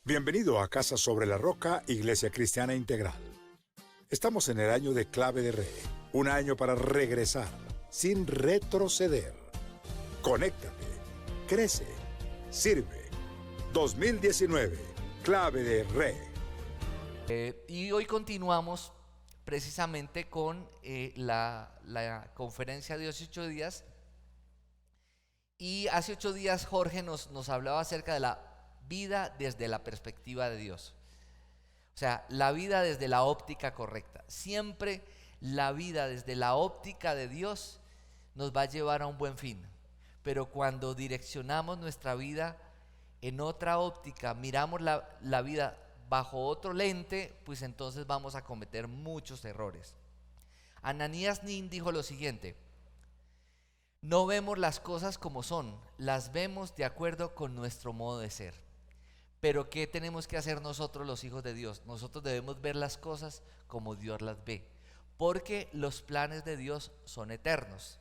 Bienvenido a Casa sobre la Roca, Iglesia Cristiana Integral. Estamos en el año de Clave de Re, un año para regresar, sin retroceder. Conéctate, crece, sirve. 2019, Clave de Re. Y hoy continuamos precisamente con la conferencia de hace 8 días. Y hace 8 días Jorge nos hablaba acerca de la vida desde la perspectiva de Dios. O sea, la vida desde la óptica correcta. Siempre la vida desde la óptica de Dios nos va a llevar a un buen fin. Pero cuando direccionamos nuestra vida en otra óptica, miramos la vida bajo otro lente, pues entonces vamos a cometer muchos errores. Ananías Nin dijo lo siguiente: no vemos las cosas como son, las vemos de acuerdo con nuestro modo de ser. Pero ¿qué tenemos que hacer nosotros los hijos de Dios? Nosotros debemos ver las cosas como Dios las ve, porque los planes de Dios son eternos.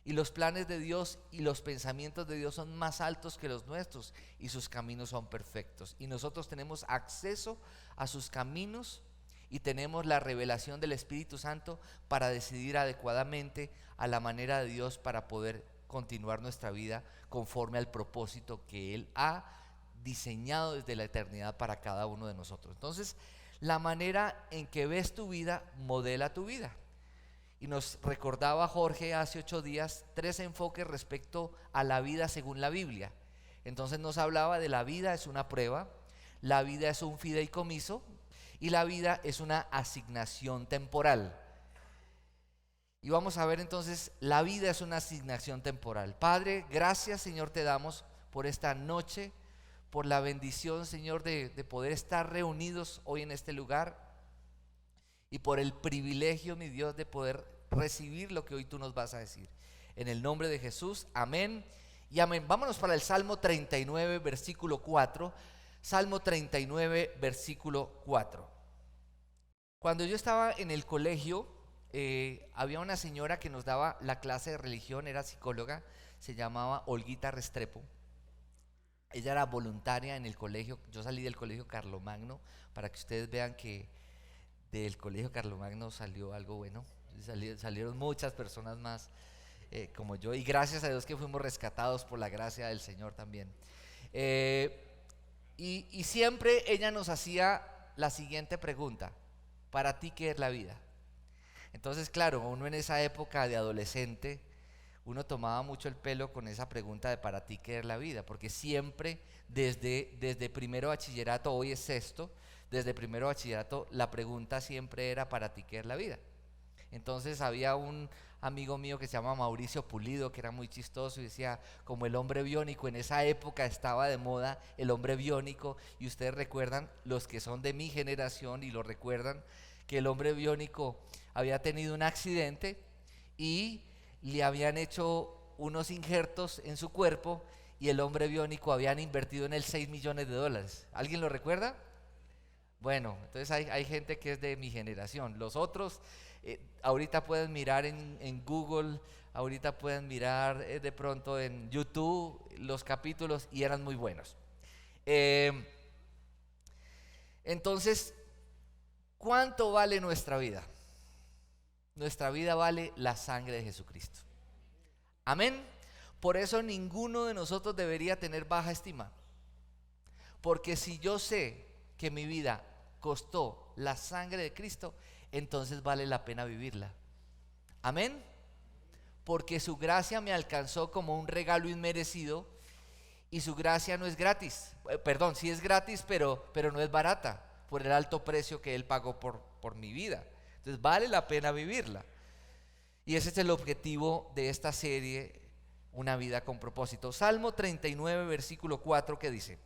Y los planes de Dios y los pensamientos de Dios son más altos que los nuestros, y sus caminos son perfectos. Y nosotros tenemos acceso a sus caminos y tenemos la revelación del Espíritu Santo para decidir adecuadamente a la manera de Dios para poder continuar nuestra vida conforme al propósito que Él ha diseñado desde la eternidad para cada uno de nosotros. Entonces, la manera en que ves tu vida modela tu vida. Y nos recordaba Jorge hace 8 días 3 enfoques respecto a la vida según la Biblia. Entonces nos hablaba de la vida es una prueba, la vida es un fideicomiso y la vida es una asignación temporal. Y vamos a ver entonces, la vida es una asignación temporal. Padre, gracias Señor te damos por esta noche, por la bendición Señor de poder estar reunidos hoy en este lugar. Y por el privilegio, mi Dios, de poder recibir lo que hoy tú nos vas a decir. En el nombre de Jesús, amén y amén. Vámonos para el Salmo 39, versículo 4. Salmo 39, versículo 4. Cuando yo estaba en el colegio, había una señora que nos daba la clase de religión, era psicóloga, se llamaba Olguita Restrepo. Ella era voluntaria en el colegio. Yo salí del colegio Carlomagno, para que ustedes vean que del colegio Carlomagno salió algo bueno. Salieron muchas personas más como yo, y gracias a Dios que fuimos rescatados por la gracia del Señor también. Y siempre ella nos hacía la siguiente pregunta: ¿para ti qué es la vida? Entonces, claro, uno en esa época de adolescente, uno tomaba mucho el pelo con esa pregunta de ¿para ti qué es la vida? Porque siempre desde primero bachillerato, hoy es sexto, desde primero bachillerato la pregunta siempre era ¿para ti qué es la vida? Entonces había un amigo mío que se llama Mauricio Pulido, que era muy chistoso, y decía, como el hombre biónico, en esa época estaba de moda el hombre biónico, y ustedes recuerdan, los que son de mi generación y lo recuerdan, que el hombre biónico había tenido un accidente y le habían hecho unos injertos en su cuerpo, y el hombre biónico habían invertido en él $6 millones. ¿Alguien lo recuerda? Bueno, entonces hay gente que es de mi generación. Los otros, ahorita pueden mirar en Google, ahorita pueden mirar de pronto en YouTube los capítulos, y eran muy buenos. Entonces, ¿cuánto vale nuestra vida? Nuestra vida vale la sangre de Jesucristo. Amén. Por eso ninguno de nosotros debería tener baja estima. Porque si yo sé que mi vida costó la sangre de Cristo, entonces vale la pena vivirla. Amén. Porque su gracia me alcanzó como un regalo inmerecido, y su gracia no es gratis. Perdón, sí es gratis, pero no es barata, por el alto precio que Él pagó por mi vida. Entonces vale la pena vivirla. Y ese es el objetivo de esta serie, Una vida con propósito. Salmo 39, versículo 4, que dice: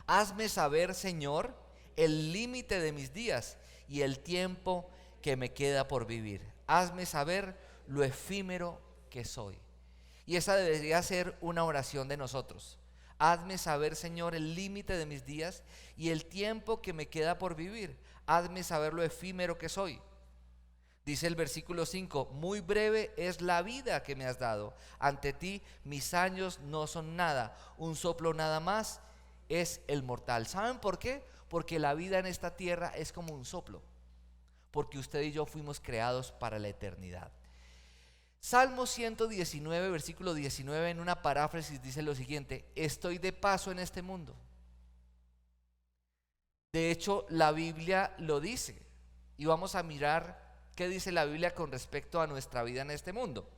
hazme saber, Señor, el límite de mis días y el tiempo que me queda por vivir. Hazme saber lo efímero que soy. Y esa debería ser una oración de nosotros. Hazme saber, Señor, el límite de mis días y el tiempo que me queda por vivir. Hazme saber lo efímero que soy. Dice el versículo 5: muy breve es la vida que me has dado. Ante ti mis años no son nada, un soplo nada más es el mortal. ¿Saben por qué? Porque la vida en esta tierra es como un soplo, porque usted y yo fuimos creados para la eternidad. Salmo 119, versículo 19, en una paráfrasis dice lo siguiente: estoy de paso en este mundo. De hecho, la Biblia lo dice, y vamos a mirar qué dice la Biblia con respecto a nuestra vida en este mundo.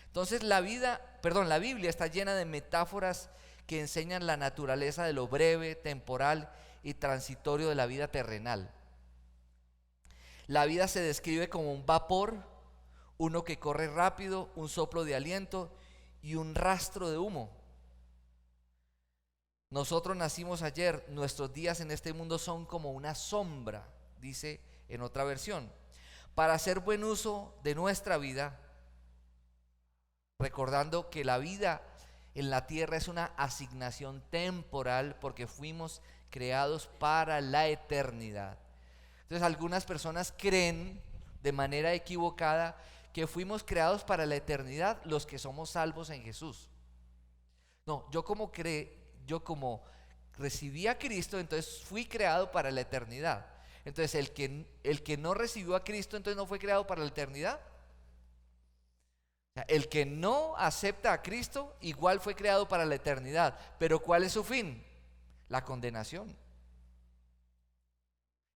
Entonces la Biblia está llena de metáforas que enseñan la naturaleza de lo breve, temporal y transitorio de la vida terrenal. La vida se describe como un vapor, uno que corre rápido, un soplo de aliento y un rastro de humo. Nosotros nacimos ayer, nuestros días en este mundo son como una sombra, dice en otra versión. Para hacer buen uso de nuestra vida, recordando que la vida en la tierra es una asignación temporal porque fuimos creados para la eternidad. Entonces algunas personas creen de manera equivocada que fuimos creados para la eternidad los que somos salvos en Jesús. No, yo como recibí a Cristo, entonces fui creado para la eternidad. Entonces el que no recibió a Cristo, entonces no fue creado para la eternidad. O sea, el que no acepta a Cristo igual fue creado para la eternidad. Pero ¿cuál es su fin? La condenación.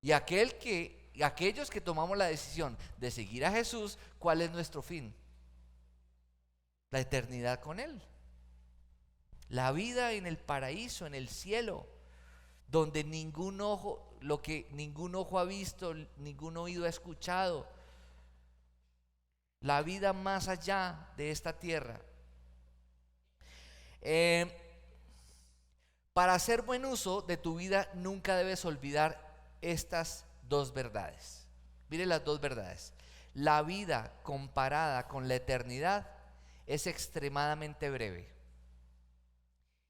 Y aquellos que tomamos la decisión de seguir a Jesús, ¿cuál es nuestro fin? La eternidad con Él. La vida en el paraíso, en el cielo, donde lo que ningún ojo ha visto, ningún oído ha escuchado. La vida más allá de esta tierra. Para hacer buen uso de tu vida, nunca debes olvidar estas dos verdades. Mire las dos verdades. La vida comparada con la eternidad es extremadamente breve.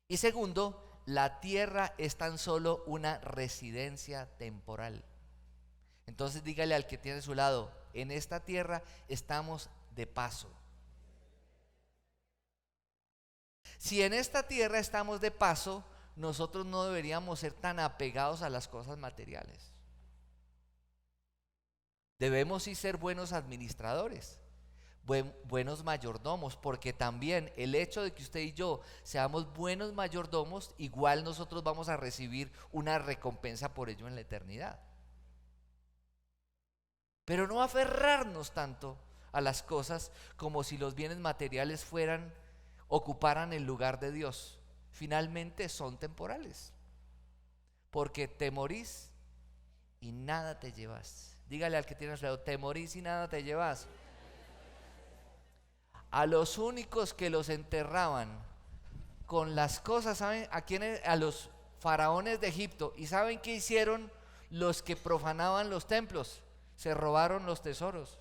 Y segundo, la tierra es tan solo una residencia temporal. Entonces dígale al que tiene a su lado: en esta tierra estamos de paso. Si en esta tierra estamos de paso, nosotros no deberíamos ser tan apegados a las cosas materiales. Debemos sí ser buenos administradores, buenos mayordomos, porque también el hecho de que usted y yo seamos buenos mayordomos, igual nosotros vamos a recibir una recompensa por ello en la eternidad. Pero no aferrarnos tanto a las cosas como si los bienes materiales ocuparan el lugar de Dios. Finalmente son temporales, porque te morís y nada te llevas. Dígale al que tiene a su lado: te morís y nada te llevas. A los únicos que los enterraban con las cosas, ¿saben a quiénes? A los faraones de Egipto. ¿Y saben qué hicieron los que profanaban los templos? Se robaron los tesoros.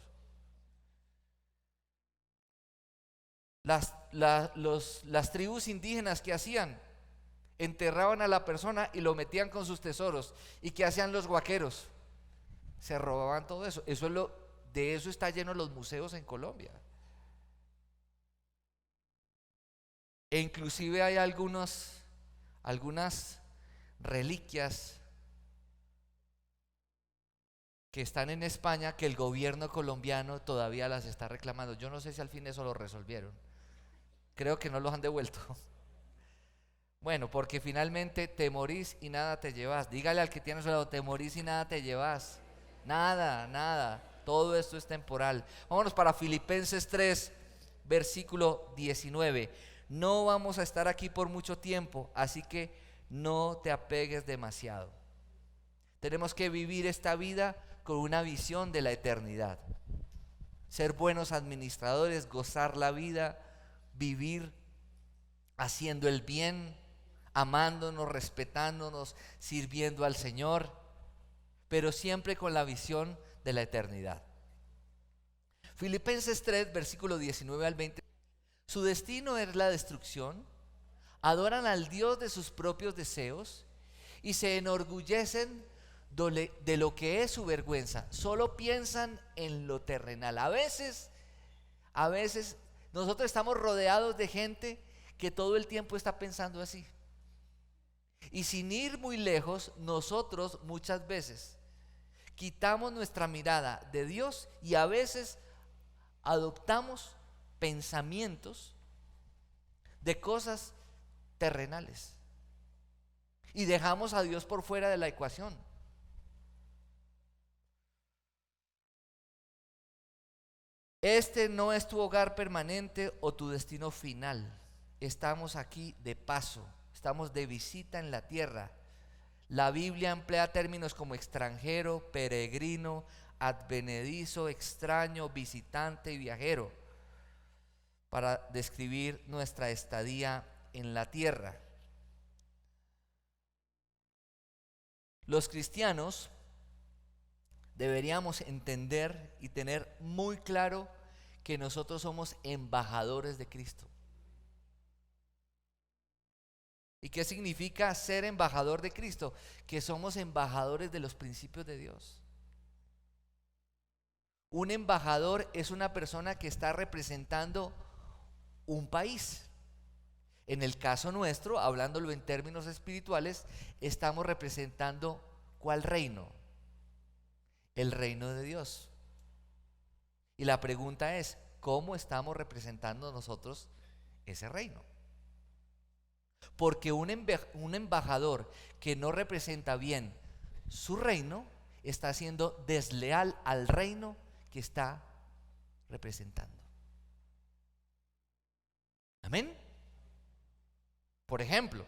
Las tribus indígenas, ¿qué hacían? Enterraban a la persona y lo metían con sus tesoros. ¿Y qué hacían los guaqueros? Se robaban todo eso. De eso está lleno los museos en Colombia. E inclusive hay algunas reliquias que están en España que el gobierno colombiano todavía las está reclamando. Yo no sé si al fin eso lo resolvieron. Creo que no los han devuelto. Bueno, porque finalmente te morís y nada te llevas. Dígale al que tiene a su lado: te morís y nada te llevas. Nada, nada. Todo esto es temporal. Vámonos para Filipenses 3, versículo 19. No vamos a estar aquí por mucho tiempo, así que no te apegues demasiado. Tenemos que vivir esta vida con una visión de la eternidad. Ser buenos administradores, gozar la vida, vivir haciendo el bien, amándonos, respetándonos, sirviendo al Señor, pero siempre con la visión de la eternidad. Filipenses 3, versículo 19 al 20. Su destino es la destrucción, adoran al Dios de sus propios deseos y se enorgullecen de lo que es su vergüenza. Solo piensan en lo terrenal. A veces nosotros estamos rodeados de gente que todo el tiempo está pensando así. Y sin ir muy lejos, nosotros muchas veces quitamos nuestra mirada de Dios y a veces adoptamos pensamientos de cosas terrenales y dejamos a Dios por fuera de la ecuación. Este no es tu hogar permanente o tu destino final. Estamos aquí de paso, estamos de visita en la tierra. La Biblia emplea términos como extranjero, peregrino, advenedizo, extraño, visitante y viajero para describir nuestra estadía en la tierra. Los cristianos deberíamos entender y tener muy claro que nosotros somos embajadores de Cristo. ¿Y qué significa ser embajador de Cristo? Que somos embajadores de los principios de Dios. Un embajador es una persona que está representando un país. En el caso nuestro, hablándolo en términos espirituales, estamos representando ¿cuál reino? El reino de Dios. Y la pregunta es, ¿cómo estamos representando nosotros ese reino? Porque un embajador que no representa bien su reino está siendo desleal al reino que está representando. Amén. Por ejemplo,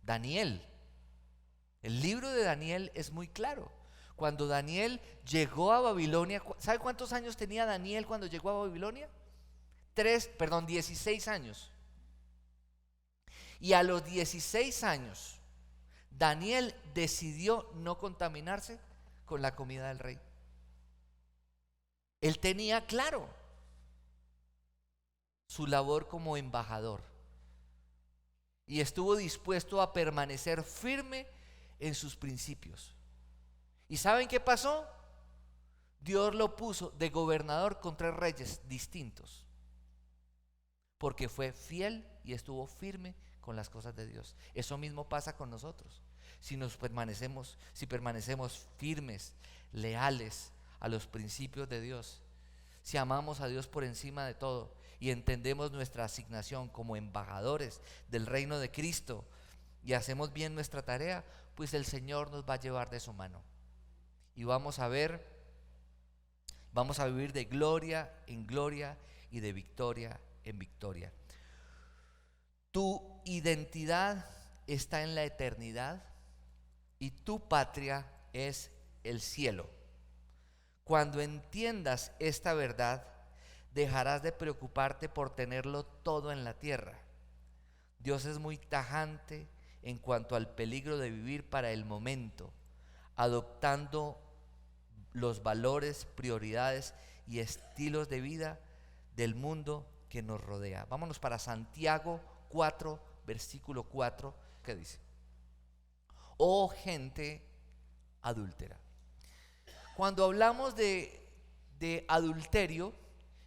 Daniel. El libro de Daniel es muy claro. Cuando Daniel llegó a Babilonia, ¿sabe cuántos años tenía Daniel cuando llegó a Babilonia? 16 años. Y a los 16 años, Daniel decidió no contaminarse con la comida del rey. Él tenía claro su labor como embajador y estuvo dispuesto a permanecer firme en sus principios. ¿Y saben qué pasó? Dios lo puso de gobernador con 3 reyes distintos, porque fue fiel y estuvo firme con las cosas de Dios. Eso mismo pasa con nosotros. Si permanecemos firmes, leales a los principios de Dios, si amamos a Dios por encima de todo y entendemos nuestra asignación como embajadores del reino de Cristo y hacemos bien nuestra tarea, pues el Señor nos va a llevar de su mano y vamos a vivir de gloria en gloria y de victoria en victoria. Tu identidad está en la eternidad y tu patria es el cielo. Cuando entiendas esta verdad, dejarás de preocuparte por tenerlo todo en la tierra. Dios es muy tajante en cuanto al peligro de vivir para el momento, adoptando los valores, prioridades y estilos de vida del mundo que nos rodea. Vámonos para Santiago 4, versículo 4, ¿qué dice? Oh gente adúltera. Cuando hablamos de adulterio,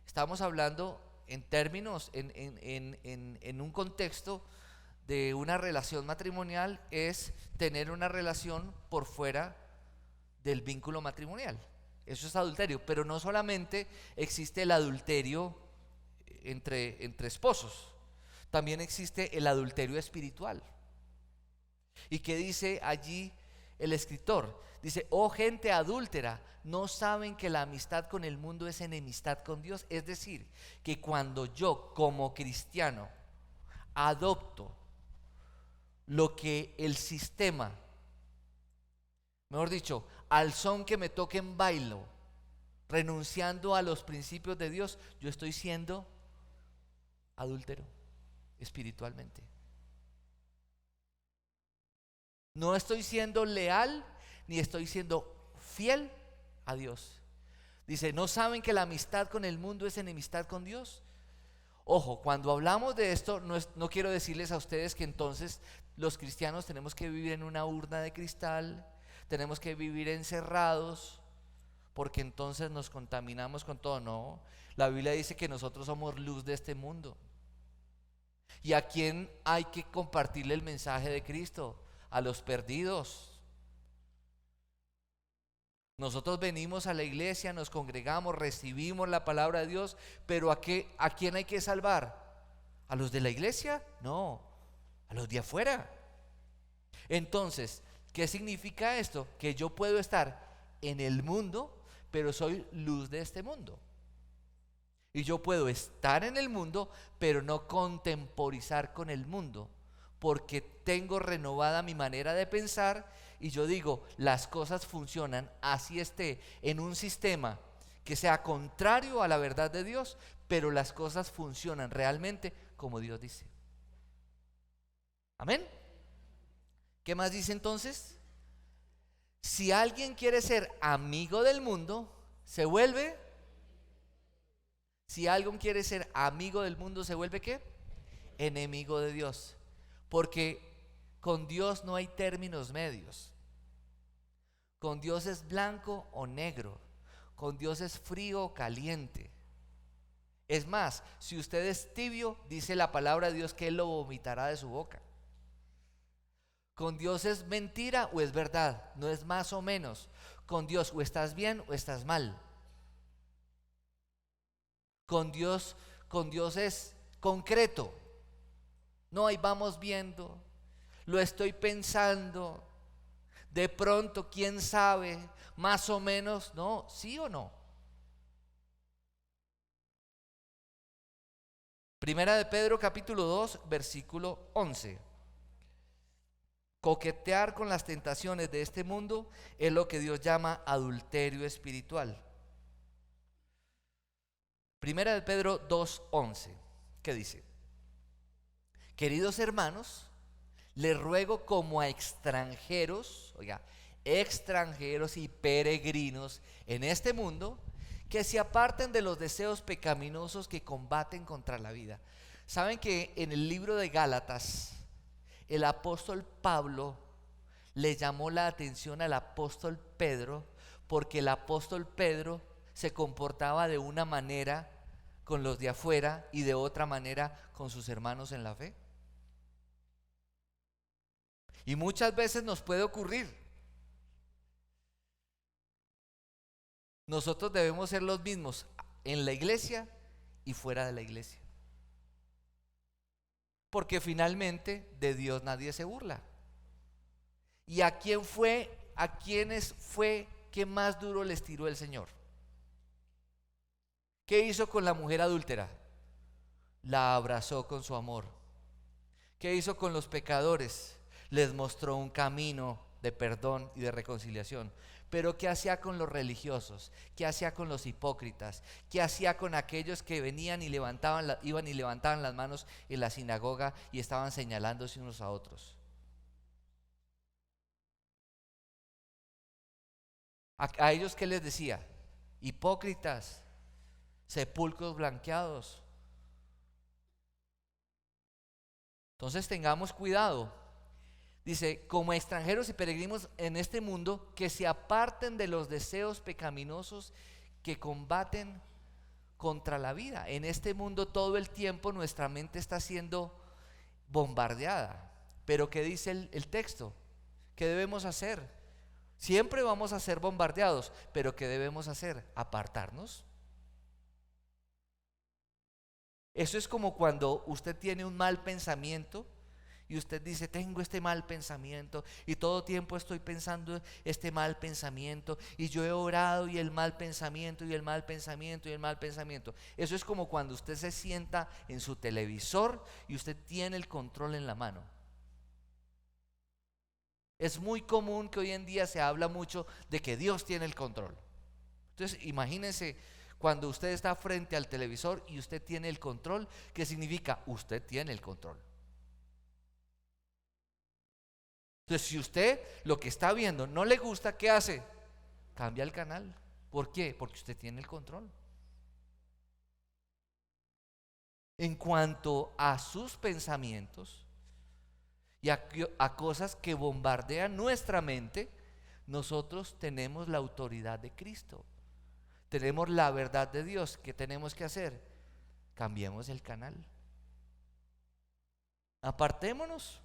estamos hablando en términos, en un contexto de una relación matrimonial, es tener una relación por fuera del vínculo matrimonial. Eso es adulterio, pero no solamente existe el adulterio entre esposos, también existe el adulterio espiritual. ¿Y qué dice allí el escritor? Dice, oh gente adúltera, ¿no saben que la amistad con el mundo es enemistad con Dios? Es decir, que cuando yo como cristiano adopto lo que el sistema, mejor dicho, al son que me toquen bailo, renunciando a los principios de Dios, yo estoy siendo adúltero espiritualmente. No estoy siendo leal ni estoy siendo fiel a Dios. Dice, ¿no saben que la amistad con el mundo es enemistad con Dios? Ojo, cuando hablamos de esto, no quiero decirles a ustedes que entonces los cristianos tenemos que vivir en una urna de cristal, tenemos que vivir encerrados, porque entonces nos contaminamos con todo. No, la Biblia dice que nosotros somos luz de este mundo. ¿Y a quién hay que compartirle el mensaje de Cristo? a los perdidos. Nosotros venimos a la iglesia, nos congregamos, recibimos la palabra de Dios, pero ¿a quién hay que salvar? ¿A los de la iglesia? No, a los de afuera. Entonces, ¿qué significa esto? Que yo puedo estar en el mundo, pero soy luz de este mundo. Y yo puedo estar en el mundo, pero no contemporizar con el mundo, porque tengo renovada mi manera de pensar y yo digo, las cosas funcionan así esté en un sistema que sea contrario a la verdad de Dios, pero las cosas funcionan realmente como Dios dice. Amén. ¿Qué más dice entonces? Si alguien quiere ser amigo del mundo, se vuelve. Si alguien quiere ser amigo del mundo, se vuelve ¿qué? Enemigo de Dios. Porque con Dios no hay términos medios. Con Dios es blanco o negro. Con Dios es frío o caliente. Es más, si usted es tibio, dice la palabra de Dios que Él lo vomitará de su boca. Con Dios es mentira o es verdad, no es más o menos. Con Dios o estás bien o estás mal. Con Dios es concreto. No, ahí vamos viendo, lo estoy pensando, de pronto, quién sabe, más o menos, no, sí o no. Primera de Pedro capítulo 2, versículo 11. Coquetear con las tentaciones de este mundo es lo que Dios llama adulterio espiritual. Primera de Pedro 2:11, ¿qué dice? Queridos hermanos, les ruego como a extranjeros, oiga, extranjeros y peregrinos en este mundo, que se aparten de los deseos pecaminosos que combaten contra la vida. ¿Saben que en el libro de Gálatas, el apóstol Pablo le llamó la atención al apóstol Pedro, porque el apóstol Pedro se comportaba de una manera con los de afuera y de otra manera con sus hermanos en la fe? Y muchas veces nos puede ocurrir. Nosotros debemos ser los mismos en la iglesia y fuera de la iglesia. Porque finalmente de Dios nadie se burla. ¿Y a quiénes fue que más duro les tiró el Señor? ¿Qué hizo con la mujer adúltera? La abrazó con su amor. ¿Qué hizo con los pecadores? Les mostró un camino de perdón y de reconciliación. Pero ¿qué hacía con los religiosos? ¿Qué hacía con los hipócritas? ¿Qué hacía con aquellos que venían y iban y levantaban las manos en la sinagoga y estaban señalándose unos a otros? ¿A ellos qué les decía? Hipócritas, sepulcros blanqueados. Entonces tengamos cuidado. Dice, como extranjeros y peregrinos en este mundo, que se aparten de los deseos pecaminosos que combaten contra la vida. En este mundo todo el tiempo nuestra mente está siendo bombardeada. Pero ¿qué dice el texto? ¿Qué debemos hacer? Siempre vamos a ser bombardeados, pero ¿qué debemos hacer? Apartarnos. Eso es como cuando usted tiene un mal pensamiento y usted dice, tengo este mal pensamiento y todo tiempo estoy pensando este mal pensamiento y yo he orado y el mal pensamiento y el mal pensamiento y el mal pensamiento. Eso es como cuando usted se sienta en su televisor y usted tiene el control en la mano. Es muy común que hoy en día se habla mucho de que Dios tiene el control. Entonces imagínense cuando usted está frente al televisor y usted tiene el control, ¿qué significa? Usted tiene el control. Entonces, si usted lo que está viendo no le gusta, ¿qué hace? Cambia el canal. ¿Por qué? Porque usted tiene el control. En cuanto a sus pensamientos y a cosas que bombardean nuestra mente, nosotros tenemos la autoridad de Cristo. Tenemos la verdad de Dios. ¿Qué tenemos que hacer? Cambiemos el canal. Apartémonos.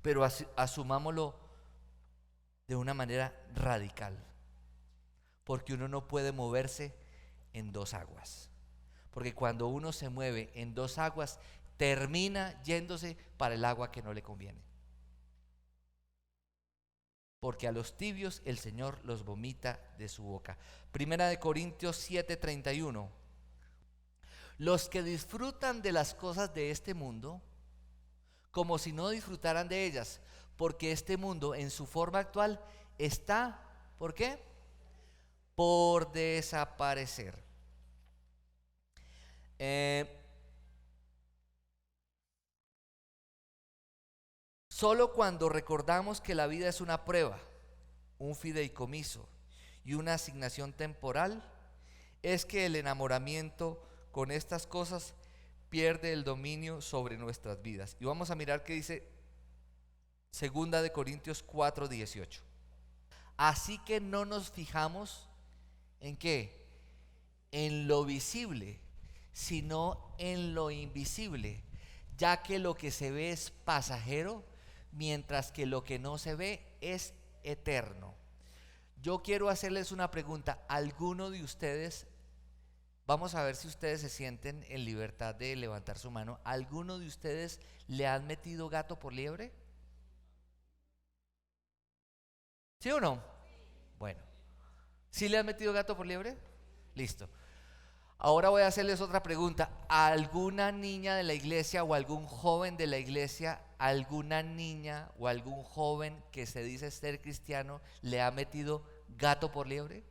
pero asumámoslo de una manera radical, porque uno no puede moverse en dos aguas, porque cuando uno se mueve en dos aguas, termina yéndose para el agua que no le conviene. Porque a los tibios el Señor los vomita de su boca. Primera de Corintios 7:31. Los que disfrutan de las cosas de este mundo, como si no disfrutaran de ellas, porque este mundo en su forma actual está, ¿por qué? Por desaparecer. Solo cuando recordamos que la vida es una prueba, un fideicomiso y una asignación temporal, es que el enamoramiento con estas cosas pierde el dominio sobre nuestras vidas. Y vamos a mirar qué dice 2 de Corintios 4:18. Así que no nos fijamos en qué, en lo visible, sino en lo invisible, ya que lo que se ve es pasajero, mientras que lo que no se ve es eterno. Yo quiero hacerles una pregunta. ¿Alguno de ustedes, vamos a ver si ustedes se sienten en libertad de levantar su mano, ¿alguno de ustedes le han metido gato por liebre? ¿Sí o no? Bueno, ¿sí le han metido gato por liebre? Listo. Ahora voy a hacerles otra pregunta. ¿A alguna niña de la iglesia o algún joven de la iglesia, alguna niña o algún joven que se dice ser cristiano, le ha metido gato por liebre?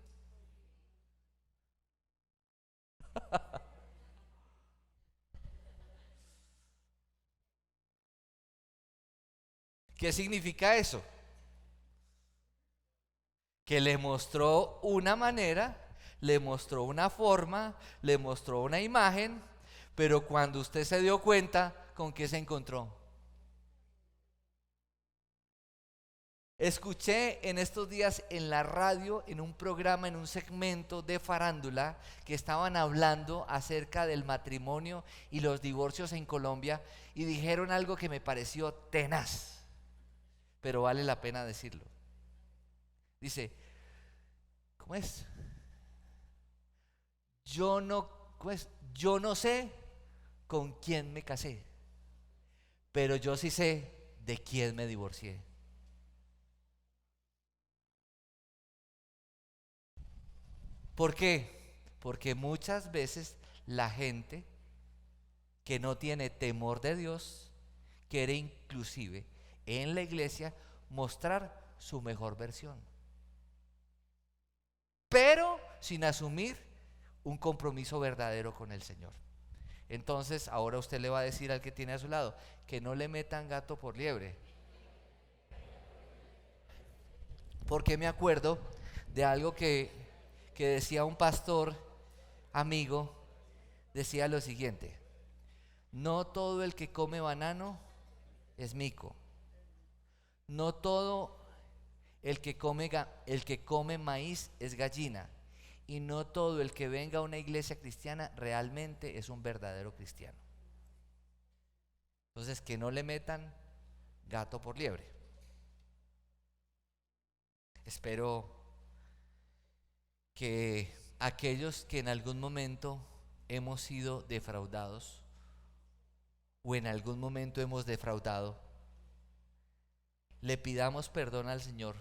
¿Qué significa eso? Que le mostró una manera, le mostró una forma, le mostró una imagen, pero cuando usted se dio cuenta, ¿con qué se encontró? Escuché en estos días en la radio, en un programa, en un segmento de farándula, que estaban hablando acerca del matrimonio y los divorcios en Colombia, y dijeron algo que me pareció tenaz, pero vale la pena decirlo. Dice, ¿cómo es? Yo no sé con quién me casé, pero yo sí sé de quién me divorcié. ¿Por qué? Porque muchas veces la gente que no tiene temor de Dios quiere inclusive en la iglesia mostrar su mejor versión, pero sin asumir un compromiso verdadero con el Señor. Entonces ahora usted le va a decir al que tiene a su lado que no le metan gato por liebre. Porque me acuerdo de algo que decía un pastor amigo, decía lo siguiente: no todo el que come banano es mico, no todo el que come maíz es gallina, y no todo el que venga a una iglesia cristiana realmente es un verdadero cristiano. Entonces, que no le metan gato por liebre. Espero que aquellos que en algún momento hemos sido defraudados o en algún momento hemos defraudado, le pidamos perdón al Señor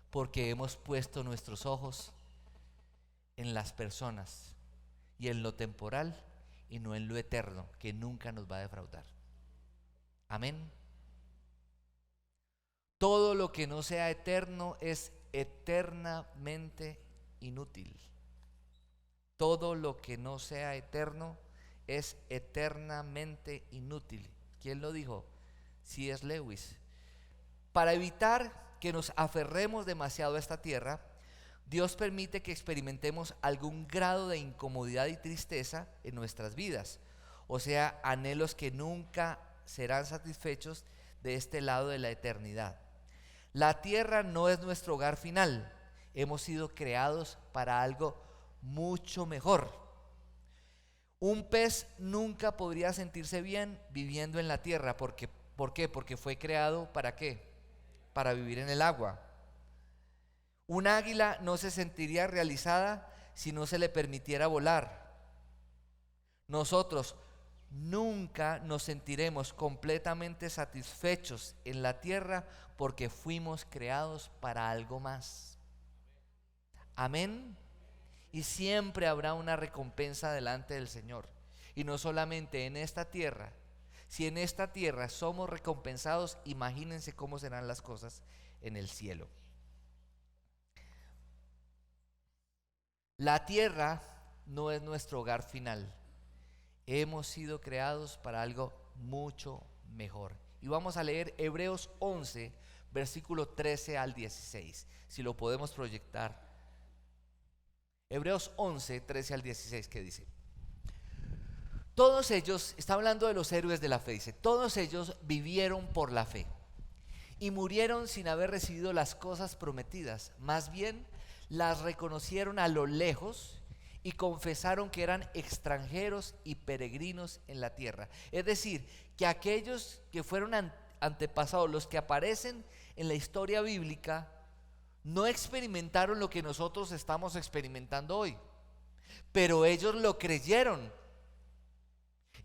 porque hemos puesto nuestros ojos en las personas y en lo temporal y no en lo eterno, que nunca nos va a defraudar. Amén. Todo lo que no sea eterno es eternamente inútil. Todo lo que no sea eterno es eternamente inútil. ¿Quién lo dijo? C.S. Lewis. Para evitar que nos aferremos demasiado a esta tierra, Dios permite que experimentemos algún grado de incomodidad y tristeza en nuestras vidas, o sea, anhelos que nunca serán satisfechos de este lado de la eternidad. La tierra no es nuestro hogar final, hemos sido creados para algo mucho mejor. Un pez nunca podría sentirse bien viviendo en la tierra porque ¿Por qué? Porque fue creado ¿para qué? Para vivir en el agua. Un águila no se sentiría realizada si no se le permitiera volar. Nosotros nunca nos sentiremos completamente satisfechos en la tierra porque fuimos creados para algo más. Amén. Y siempre habrá una recompensa delante del Señor. Y no solamente en esta tierra. Si en esta tierra somos recompensados, imagínense cómo serán las cosas en el cielo. La tierra no es nuestro hogar final. Hemos sido creados para algo mucho mejor. Y vamos a leer Hebreos 11, versículo 13 al 16. Si lo podemos proyectar. Hebreos 11, 13 al 16, ¿qué dice? Todos ellos, está hablando de los héroes de la fe, dice, todos ellos vivieron por la fe y murieron sin haber recibido las cosas prometidas. Más bien, las reconocieron a lo lejos y confesaron que eran extranjeros y peregrinos en la tierra. Es decir, que aquellos que fueron antepasados, los que aparecen en la historia bíblica, no experimentaron lo que nosotros estamos experimentando hoy, pero ellos lo creyeron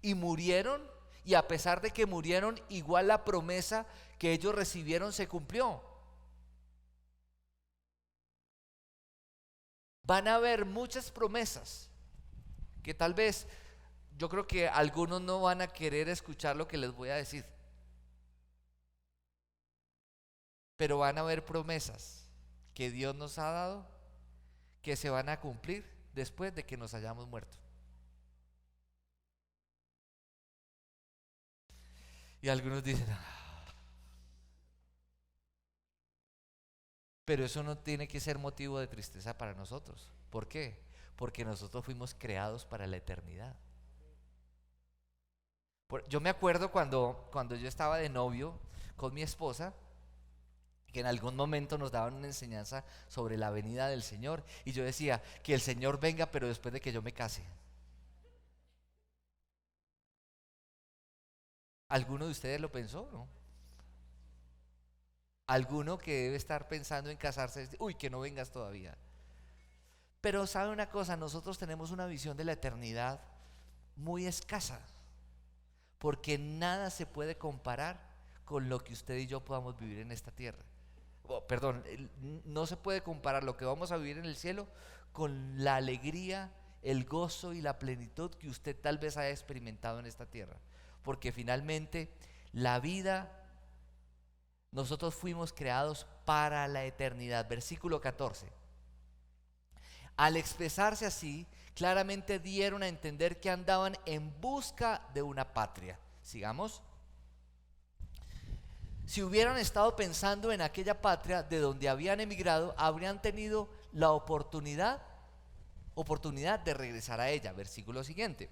y murieron, y a pesar de que murieron, igual la promesa que ellos recibieron se cumplió. Van a haber muchas promesas que tal vez, yo creo que algunos no van a querer escuchar lo que les voy a decir, pero van a haber promesas que Dios nos ha dado que se van a cumplir después de que nos hayamos muerto. Y algunos dicen, pero eso no tiene que ser motivo de tristeza para nosotros. ¿Por qué? Porque nosotros fuimos creados para la eternidad. Yo me acuerdo cuando yo estaba de novio con mi esposa, que en algún momento nos daban una enseñanza sobre la venida del Señor, y yo decía, que el Señor venga pero después de que yo me case. ¿Alguno de ustedes lo pensó, no? Alguno que debe estar pensando en casarse, uy, que no vengas todavía. Pero sabe una cosa, nosotros tenemos una visión de la eternidad muy escasa, porque nada se puede comparar con lo que usted y yo podamos vivir en esta tierra. Perdón, no se puede comparar lo que vamos a vivir en el cielo con la alegría, el gozo y la plenitud que usted tal vez haya experimentado en esta tierra, porque finalmente la vida, nosotros fuimos creados para la eternidad. Versículo 14. Al expresarse así, claramente dieron a entender que andaban en busca de una patria. Sigamos. Si hubieran estado pensando en aquella patria de donde habían emigrado, habrían tenido la oportunidad de regresar a ella. Versículo siguiente.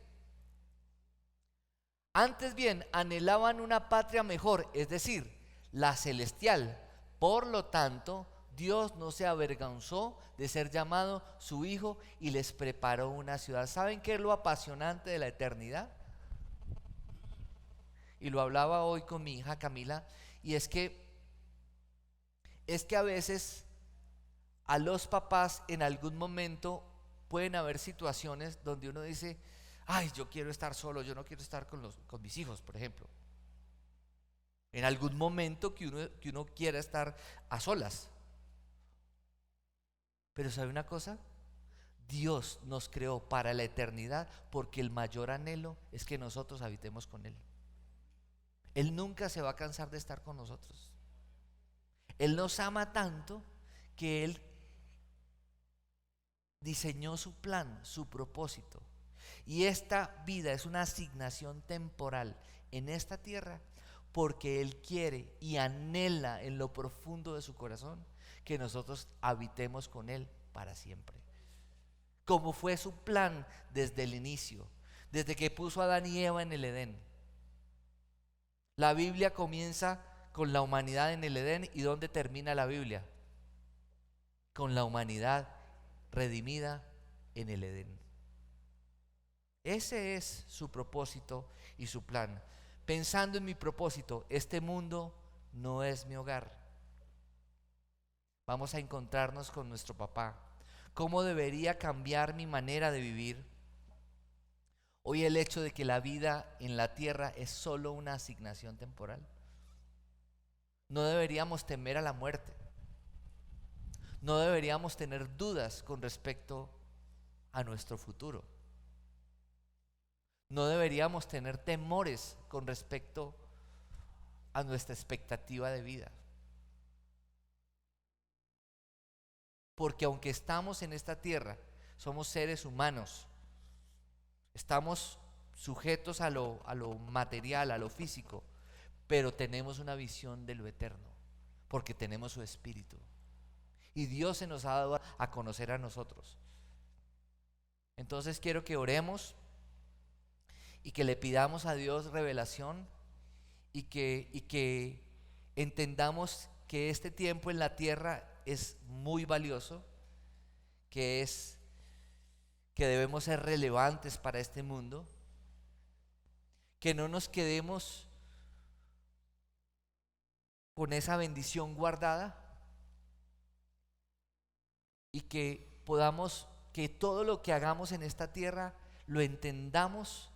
Antes bien, anhelaban una patria mejor, es decir, la celestial. Por lo tanto, Dios no se avergonzó de ser llamado su hijo y les preparó una ciudad. ¿Saben qué es lo apasionante de la eternidad? Y lo hablaba hoy con mi hija Camila, y es que a veces a los papás en algún momento pueden haber situaciones donde uno dice, ay, yo quiero estar solo, yo no quiero estar con mis hijos, por ejemplo. En algún momento que uno quiera estar a solas. Pero ¿sabe una cosa? Dios nos creó para la eternidad, porque el mayor anhelo es que nosotros habitemos con Él. Él nunca se va a cansar de estar con nosotros. Él nos ama tanto que Él diseñó su plan, su propósito. Y esta vida es una asignación temporal en esta tierra, porque Él quiere y anhela en lo profundo de su corazón que nosotros habitemos con Él para siempre. Como fue su plan desde el inicio, desde que puso a Adán y Eva en el Edén. La Biblia comienza con la humanidad en el Edén, ¿y dónde termina la Biblia? Con la humanidad redimida en el Edén. Ese es su propósito y su plan. pensando en mi propósito, este mundo no es mi hogar. Vamos a encontrarnos con nuestro papá. ¿Cómo debería cambiar mi manera de vivir? Hoy el hecho de que la vida en la tierra es solo una asignación temporal. No deberíamos temer a la muerte. No deberíamos tener dudas con respecto a nuestro futuro. No deberíamos tener temores con respecto a nuestra expectativa de vida. Porque aunque estamos en esta tierra, somos seres humanos. Estamos sujetos a lo material, a lo físico, pero tenemos una visión de lo eterno, porque tenemos su espíritu. Y Dios se nos ha dado a conocer a nosotros. Entonces quiero que oremos y que le pidamos a Dios revelación y que entendamos que este tiempo en la tierra es muy valioso, que debemos ser relevantes para este mundo, que no nos quedemos con esa bendición guardada y que podamos, que todo lo que hagamos en esta tierra lo entendamos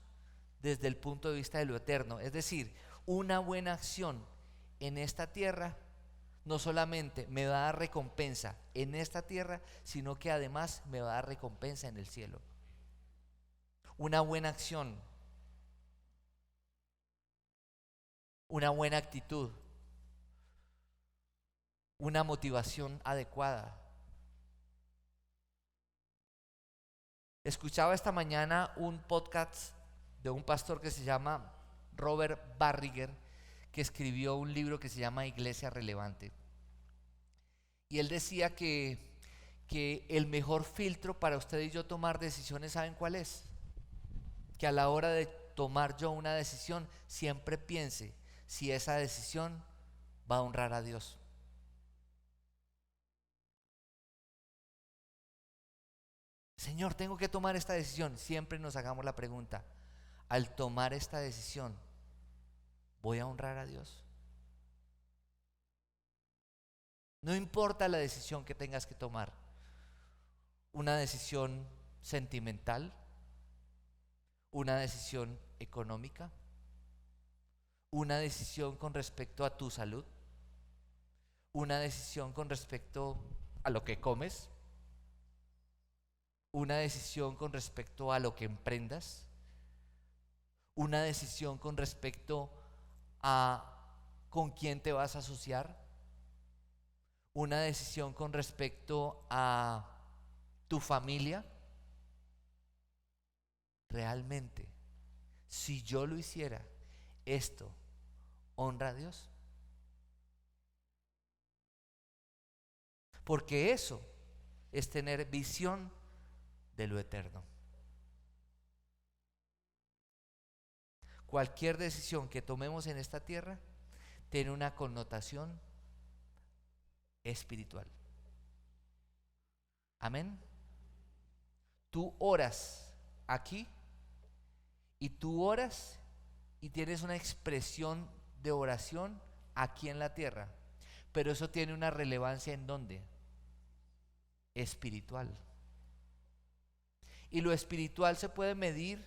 desde el punto de vista de lo eterno. Es decir, una buena acción en esta tierra no solamente me va a dar recompensa en esta tierra, sino que además me va a dar recompensa en el cielo. Una buena acción, una buena actitud, una motivación adecuada. Escuchaba esta mañana un podcast de un pastor que se llama Robert Barriger, que escribió un libro que se llama Iglesia Relevante. Y él decía que el mejor filtro para usted y yo tomar decisiones, ¿saben cuál es? Que a la hora de tomar yo una decisión, siempre piense si esa decisión va a honrar a Dios. Señor, tengo que tomar esta decisión. Siempre nos hagamos la pregunta: al tomar esta decisión, ¿voy a honrar a Dios? No importa la decisión que tengas que tomar. Una decisión sentimental, una decisión económica, una decisión con respecto a tu salud, una decisión con respecto a lo que comes, una decisión con respecto a lo que emprendas, una decisión con respecto a con quién te vas a asociar, una decisión con respecto a tu familia. Realmente, si yo lo hiciera, ¿esto honra a Dios? Porque eso es tener visión de lo eterno. Cualquier decisión que tomemos en esta tierra tiene una connotación espiritual. Amén. Tú oras aquí y tú oras y tienes una expresión de oración aquí en la tierra, pero eso tiene una relevancia ¿en dónde? Espiritual. Y lo espiritual se puede medir,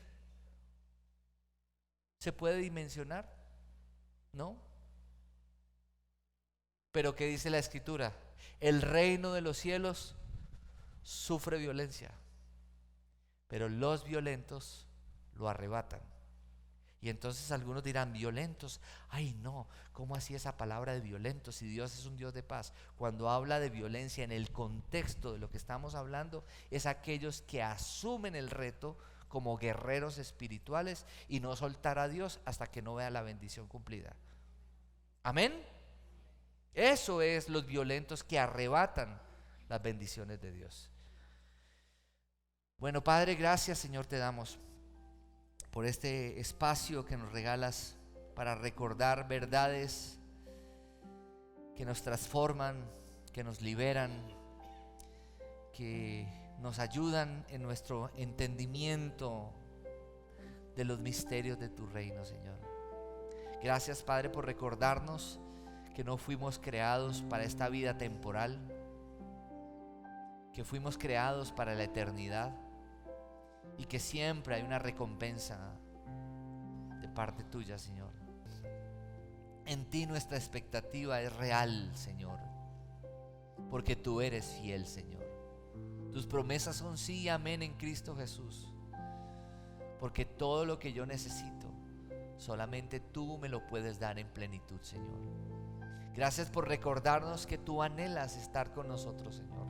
se puede dimensionar, ¿no? Pero ¿qué dice la Escritura? El reino de los cielos sufre violencia, pero los violentos lo arrebatan. Y entonces algunos dirán: violentos, ay no, ¿cómo así esa palabra de violentos si Dios es un Dios de paz? Cuando habla de violencia en el contexto de lo que estamos hablando, es aquellos que asumen el reto como guerreros espirituales y no soltar a Dios hasta que no vea la bendición cumplida. Amén. Eso es los violentos que arrebatan las bendiciones de Dios. Bueno, Padre, gracias, Señor, te damos por este espacio que nos regalas para recordar verdades que nos transforman, que nos liberan, que nos ayudan en nuestro entendimiento de los misterios de tu reino, Señor. Gracias, Padre, por recordarnos que no fuimos creados para esta vida temporal, que fuimos creados para la eternidad y que siempre hay una recompensa de parte tuya, Señor. En ti nuestra expectativa es real, Señor, porque tú eres fiel, Señor. Tus promesas son sí y amén en Cristo Jesús, porque todo lo que yo necesito solamente tú me lo puedes dar en plenitud, Señor. Gracias por recordarnos que tú anhelas estar con nosotros, Señor,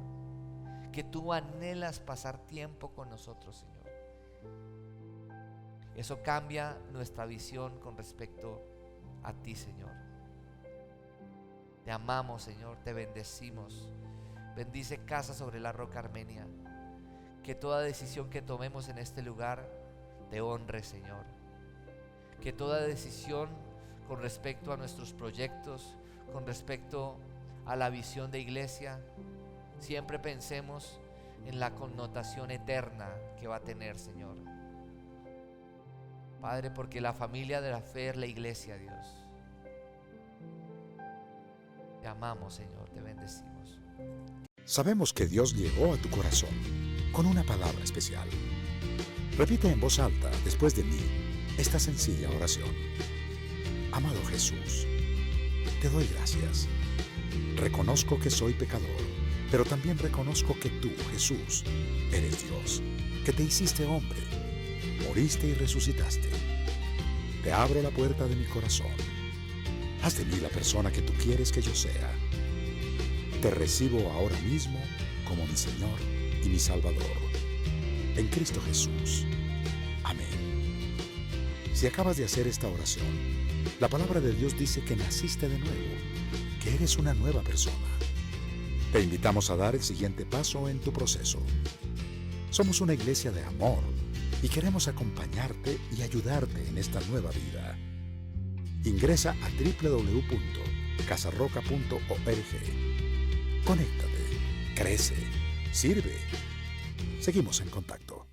que tú anhelas pasar tiempo con nosotros, Señor. Eso cambia nuestra visión con respecto a ti, Señor. Te amamos, Señor, te bendecimos. Bendice Casa sobre la Roca Armenia. Que toda decisión que tomemos en este lugar te honre, Señor. Que toda decisión con respecto a nuestros proyectos, con respecto a la visión de iglesia, siempre pensemos en la connotación eterna que va a tener, Señor. Padre, porque la familia de la fe es la iglesia, Dios. Te amamos, Señor, te bendecimos. Sabemos que Dios llegó a tu corazón con una palabra especial. Repite en voz alta después de mí esta sencilla oración. Amado Jesús, te doy gracias. Reconozco que soy pecador, pero también reconozco que tú, Jesús, eres Dios, que te hiciste hombre, moriste y resucitaste. Te abro la puerta de mi corazón. Haz de mí la persona que tú quieres que yo sea. Te recibo ahora mismo como mi Señor y mi Salvador. En Cristo Jesús. Amén. Si acabas de hacer esta oración, la palabra de Dios dice que naciste de nuevo, que eres una nueva persona. Te invitamos a dar el siguiente paso en tu proceso. Somos una iglesia de amor y queremos acompañarte y ayudarte en esta nueva vida. Ingresa a www.casarroca.org. Conéctate, crece, sirve. Seguimos en contacto.